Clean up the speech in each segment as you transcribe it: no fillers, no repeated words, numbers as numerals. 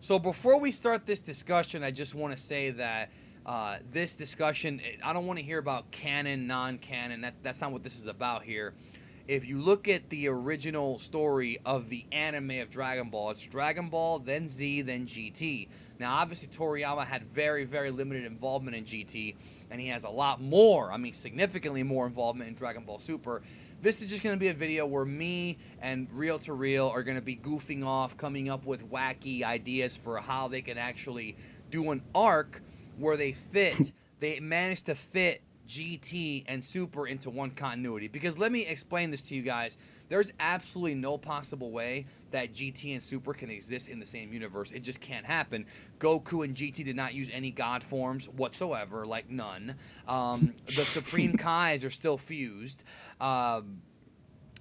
So before we start this discussion, I just want to say that this discussion, I don't want to hear about canon, non-canon. That's not what this is about here. If you look at the original story of the anime of Dragon Ball, it's Dragon Ball, then Z, then GT. Now, obviously, Toriyama had very, very limited involvement in GT, and he has a lot more, I mean, significantly more involvement in Dragon Ball Super. This is just going to be a video where me and Real to Real are going to be goofing off, coming up with wacky ideas for how they can actually do an arc where they manage to fit GT and Super into one continuity. Because let me explain this to you guys. There's absolutely no possible way that GT and Super can exist in the same universe. It just can't happen. Goku and GT did not use any god forms whatsoever, like none. The Supreme Kais are still fused. There's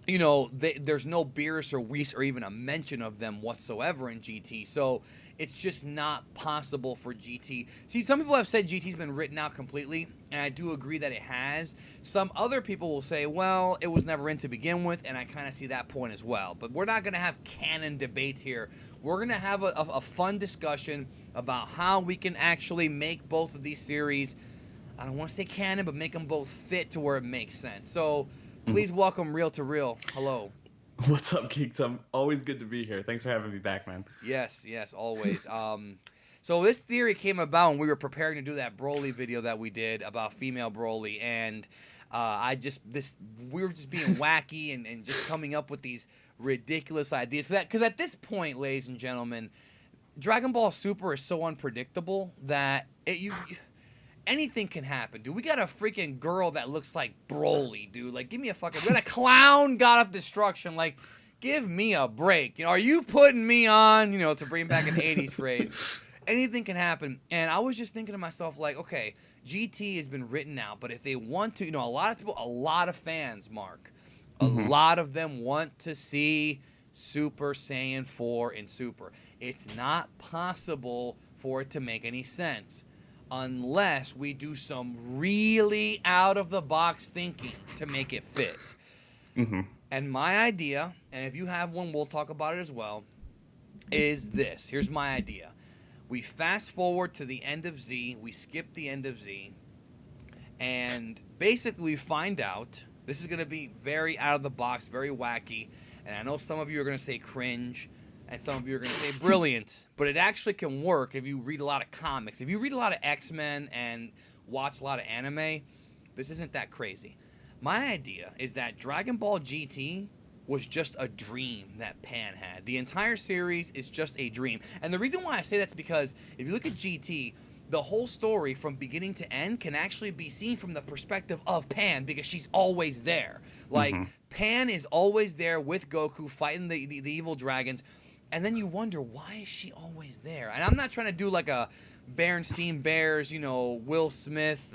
no Beerus or Whis or even a mention of them whatsoever in GT. So it's just not possible for GT. See, some people have said GT's been written out completely, and I do agree that it has. Some other people will say, well, it was never in to begin with, and I kind of see that point as well. But we're not going to have canon debates here. We're going to have a fun discussion about how we can actually make both of these series, I don't want to say canon, but make them both fit to where it makes sense. So please welcome Real to Real. Hello. What's up, geeks? I'm always good to be here. Thanks for having me back, man. Yes, yes, always. So this theory came about when we were preparing to do that Broly video that we did about female Broly, and we were just being wacky and just coming up with these ridiculous ideas. Because at this point, ladies and gentlemen, Dragon Ball Super is so unpredictable that anything can happen, dude. We got a freaking girl that looks like Broly, dude. Like, give me a fucking... We got a clown god of destruction. Like, give me a break. Are you putting me on, to bring back an 80s phrase? Anything can happen. And I was just thinking to myself, like, okay, GT has been written out, but if they want to, a lot of people, a lot of fans, Mark, a lot of them want to see Super Saiyan 4 in Super. It's not possible for it to make any sense unless we do some really out-of-the-box thinking to make it fit. Mm-hmm. And my idea, and if you have one, we'll talk about it as well, is this. Here's my idea. We fast forward to the end of Z, we skip the end of Z, and basically we find out, this is going to be very out-of-the-box, very wacky, and I know some of you are going to say cringe, and some of you are going to say brilliant, but it actually can work if you read a lot of comics. If you read a lot of X-Men and watch a lot of anime, this isn't that crazy. My idea is that Dragon Ball GT was just a dream that Pan had. The entire series is just a dream. And the reason why I say that's because if you look at GT, the whole story from beginning to end can actually be seen from the perspective of Pan because she's always there. Like, Pan is always there with Goku fighting the evil dragons. And then you wonder, why is she always there? And I'm not trying to do like a Berenstein Bears, Will Smith,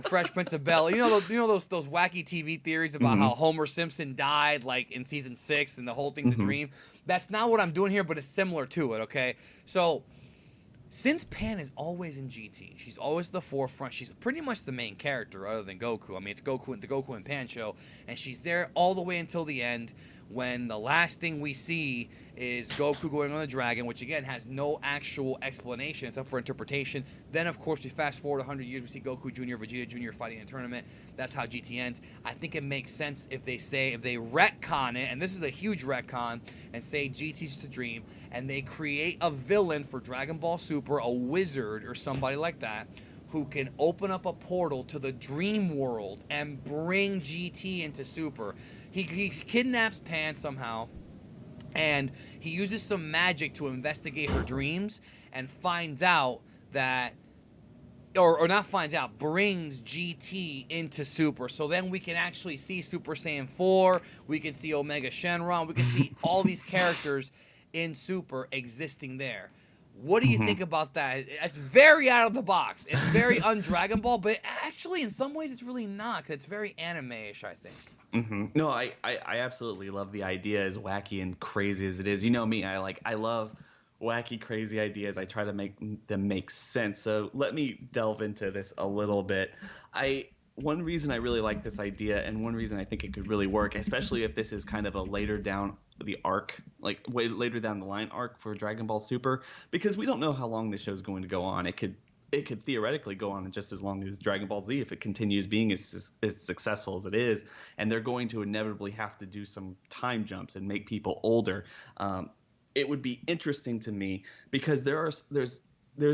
Fresh Prince of Bel-Air. Those wacky TV theories about how Homer Simpson died like in season 6 and the whole thing's a dream. That's not what I'm doing here, but it's similar to it, okay? So since Pan is always in GT, she's always the forefront. She's pretty much the main character other than Goku. I mean, it's the Goku and Pan show, and she's there all the way until the end when the last thing we see is Goku going on the dragon, which again has no actual explanation. It's up for interpretation. Then, of course, we fast forward 100 years. We see Goku Jr., Vegeta Jr. fighting in a tournament. That's how GT ends. I think it makes sense if they retcon it, and this is a huge retcon, and say GT's just a dream, and they create a villain for Dragon Ball Super, a wizard or somebody like that, who can open up a portal to the dream world and bring GT into Super. He kidnaps Pan somehow, and he uses some magic to investigate her dreams and finds out that, or not finds out, brings GT into Super. So then we can actually see Super Saiyan 4, we can see Omega Shenron, we can see all these characters in Super existing there. What do you think about that? It's very out of the box. It's very un-Dragon Ball, but actually in some ways it's really not, because it's very anime-ish, I think. No, I absolutely love the idea, as wacky and crazy as it is. You know me, I love wacky, crazy ideas. I try to make them make sense. So let me delve into this a little bit. One reason I really like this idea, and one reason I think it could really work, especially if this is kind of a later down the arc, like way later down the line arc for Dragon Ball Super, because we don't know how long the show's going to go on. It could theoretically go on just as long as Dragon Ball Z if it continues being as successful as it is, and they're going to inevitably have to do some time jumps and make people older. It would be interesting to me because there's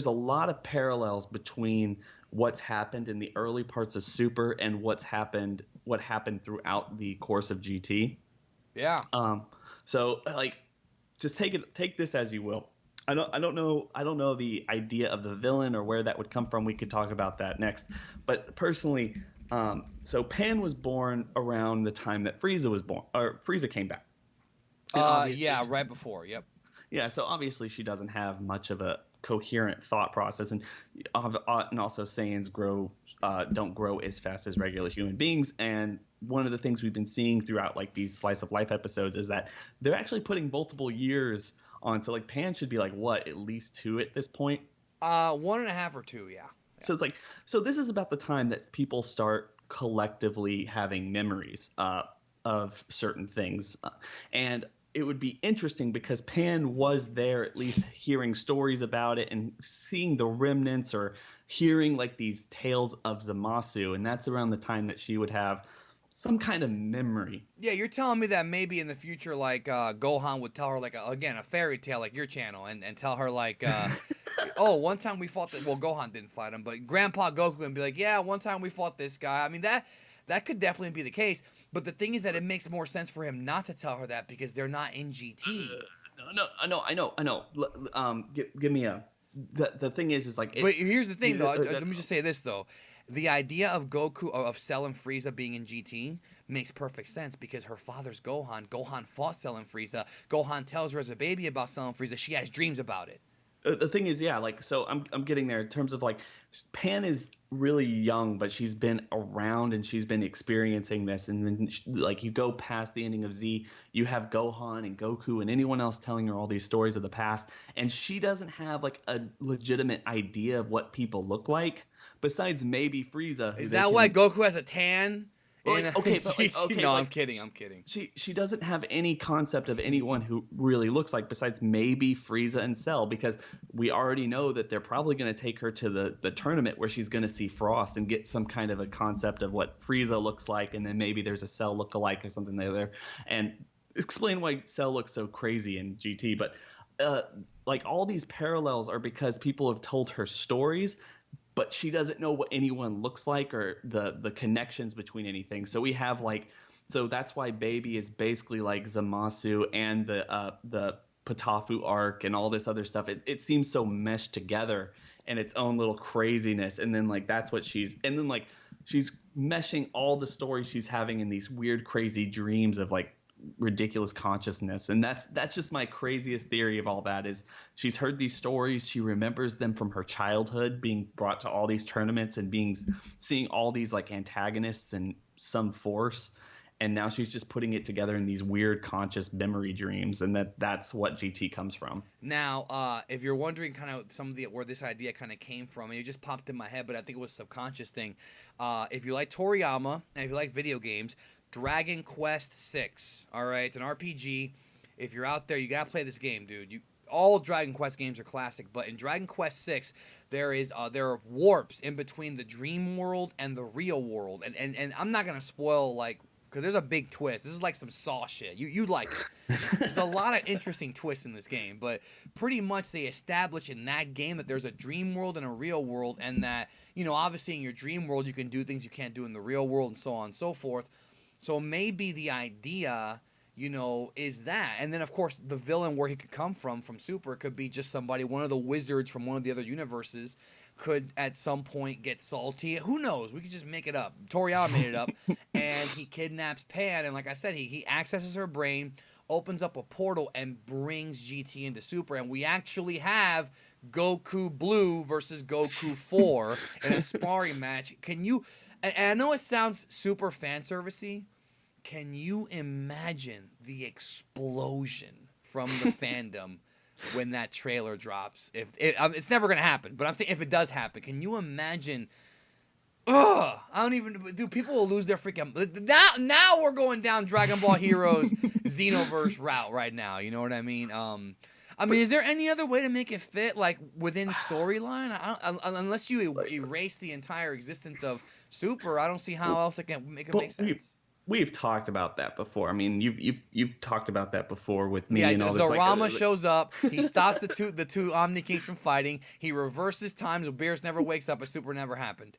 a lot of parallels between what's happened in the early parts of Super and what happened throughout the course of GT. Yeah. So like just take this as you will. I don't know the idea of the villain or where that would come from. We could talk about that next. But personally, so Pan was born around the time that Frieza was born, or Frieza came back. And obviously, Yeah, right before. Yep. yeah, so obviously she doesn't have much of a coherent thought process, and also Saiyans don't grow as fast as regular human beings. And one of the things we've been seeing throughout like these slice of life episodes is that they're actually putting multiple years on. So like Pan should be like what, at least 2 at this point. 1.5 or 2. Yeah. Yeah. So it's like, so this is about the time that people start collectively having memories of certain things, and it would be interesting because Pan was there, at least hearing stories about it and seeing the remnants or hearing like these tales of Zamasu, and that's around the time that she would have some kind of memory. Yeah, you're telling me that maybe in the future, like Gohan would tell her like again a fairy tale like your channel, and tell her like, oh, one time we fought well, Gohan didn't fight him, but Grandpa Goku and be like, yeah, one time we fought this guy. I mean that could definitely be the case, but the thing is that it makes more sense for him not to tell her that because they're not in GT. No, I know. Give me a. The thing is like But here's the thing, though. the, Let me just say this, though. The idea of Goku, of Cell and Frieza being in GT makes perfect sense because her father's Gohan. Gohan fought Cell and Frieza. Gohan tells her as a baby about Cell and Frieza. She has dreams about it. the thing is, yeah, like so I'm getting there in terms of like Pan is really young, but she's been around and she's been experiencing this, and then like you go past the ending of Z, you have Gohan and Goku and anyone else telling her all these stories of the past, and she doesn't have like a legitimate idea of what people look like besides maybe Frieza, who Is they that why can. Goku has a tan in Like okay, but like GT? okay, No, I'm like kidding. I'm kidding. she doesn't have any concept of anyone who really looks like besides maybe Frieza and Cell, because we already know that they're probably going to take her to the tournament where she's going to see Frost and get some kind of a concept of what Frieza looks like, and then maybe there's a Cell look-alike or something there, and explain why Cell looks so crazy in GT. But like all these parallels are because people have told her stories, but she doesn't know what anyone looks like or the connections between anything. So we have like, so that's why Baby is basically like Zamasu and the Patafu arc and all this other stuff. It seems so meshed together in its own little craziness, and then like that's what and then like she's meshing all the stories she's having in these weird crazy dreams of like ridiculous consciousness. And that's just my craziest theory of all that is she's heard these stories, she remembers them from her childhood, being brought to all these tournaments and seeing all these like antagonists and some force, and now she's just putting it together in these weird conscious memory dreams, and that's what GT comes from. Now, if you're wondering kind of some of the where this idea kind of came from, and it just popped in my head, but I think it was a subconscious thing. If you like Toriyama and if you like video games, Dragon Quest VI, all right, it's an RPG. If you're out there, you gotta play this game, dude. All Dragon Quest games are classic, but in Dragon Quest VI, there are warps in between the dream world and the real world, and I'm not gonna spoil like because there's a big twist. This is like some Saw shit. You'd like it. There's a lot of interesting twists in this game, but pretty much they establish in that game that there's a dream world and a real world, and that obviously in your dream world you can do things you can't do in the real world, and so on and so forth. So maybe the idea, is that. And then, of course, the villain where he could come from Super, could be just somebody, one of the wizards from one of the other universes, could at some point get salty. Who knows? We could just make it up. Toriyama made it up. And he kidnaps Pan. And like I said, he accesses her brain, opens up a portal, and brings GT into Super. And we actually have Goku Blue versus Goku 4 in a sparring match. Can you... And I know it sounds super fan servicey. Can you imagine the explosion from the fandom when that trailer drops? It's never gonna happen, but I'm saying if it does happen, can you imagine Ugh, I don't even. Dude, people will lose their freaking. Now we're going down Dragon Ball Heroes Xenoverse route right now. You know what I mean? I mean, But is there any other way to make it fit, like within storyline? Unless you like, erase the entire existence of Super, I don't see how else it can make it make but sense. we've talked about that before. I mean, you've talked about that before with Yeah, me and all this. Zorama shows up. He stops the two Omni Kings from fighting. He reverses time so Beerus never wakes up, but Super never happened.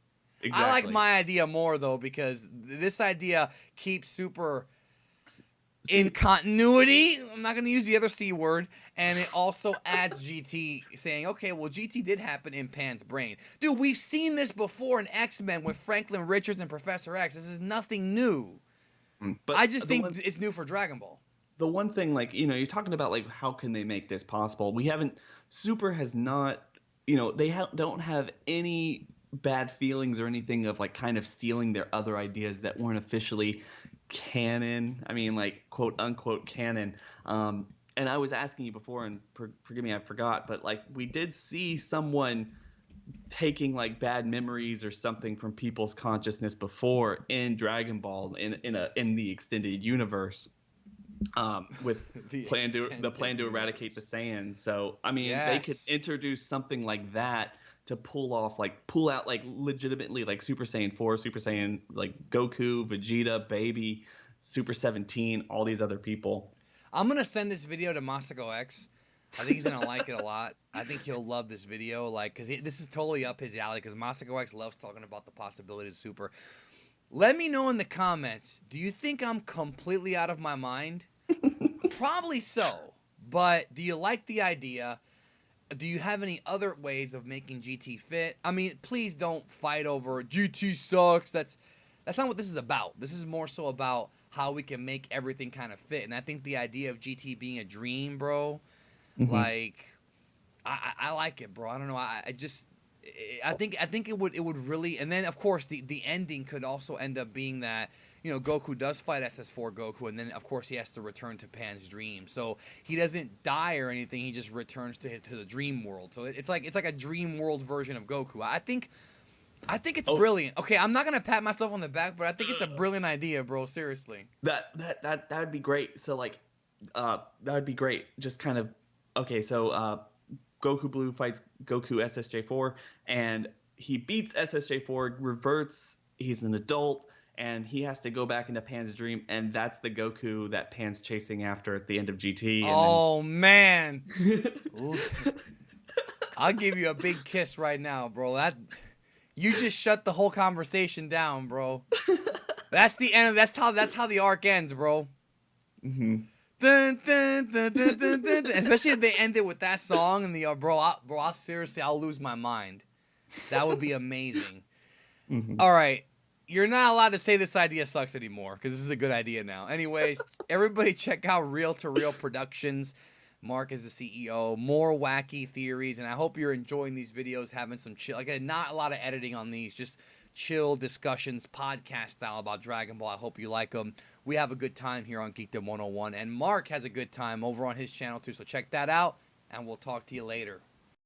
I like exactly. my idea more though because this idea keeps Super in See, continuity. I'm not going to use the other C word. And it also adds GT saying, okay, well, GT did happen in Pan's brain. Dude, we've seen this before in X-Men with Franklin Richards and Professor X. This is nothing new. I but just the think one it's new for Dragon Ball. the one thing, like, you're talking about, like, how can they make this possible? We haven't Super has not, they don't have any bad feelings or anything of, like, kind of stealing their other ideas that weren't officially canon. I mean, like, quote unquote canon. And I was asking you before, and forgive me, I forgot, but, like, we did see someone taking, like, bad memories or something from people's consciousness before in Dragon Ball in the extended universe, with The the extended plan to eradicate the universe. Saiyans. So I mean, they could Yes. introduce something like that to pull out, like, legitimately, like, Super Saiyan 4, Super Saiyan, like, Goku, Vegeta, Baby, Super 17, all these other people. I'm going to send this video to Masako X. I think he's going to like it a lot. I think he'll love this video, like, because this is totally up his alley, because Masako X loves talking about the possibilities of Super. Let me know in the comments, do you think I'm completely out of my mind? Probably so. But do you like the idea? Do you have any other ways of making GT fit? I mean, please don't fight over GT sucks. That's not what this is about. This is more so about how we can make everything kind of fit. And I think the idea of GT being a dream, bro, Hmm. like I like it, bro. I don't know. I just I think it would really, and then of course the ending could also end up being that Goku does fight SS4 Goku, and then of course he has to return to Pan's dream. So he doesn't die or anything. He just returns to the dream world. So it's like a dream world version of Goku. I think it's Oh, brilliant. Okay, I'm not gonna pat myself on the back, but I think it's a brilliant idea, bro. Seriously. that would be great. So, like, that would be great. Just kind of, okay. So, Goku Blue fights Goku SSJ4, and he beats SSJ4, reverts. He's an adult, and he has to go back into Pan's dream, and that's the Goku that Pan's chasing after at the end of GT, and then. Oh man. I'll give you a big kiss right now, bro. You just shut the whole conversation down, bro. That's the end. That's how the arc ends, bro. Mhm. Dun, dun, dun, dun, dun, dun, dun. Especially if they end it with that song and the I'll seriously, I'll lose my mind. That would be amazing. Mhm. All right, you're not allowed to say this idea sucks anymore because this is a good idea now. Anyways, everybody check out R2R Productions. Mark is the CEO. More wacky theories, and I hope you're enjoying these videos, having some chill. Like, not a lot of editing on these, just chill discussions, podcast style about Dragon Ball. I hope you like them. We have a good time here on Geekdom 101, and Mark has a good time over on his channel too. So check that out, and we'll talk to you later.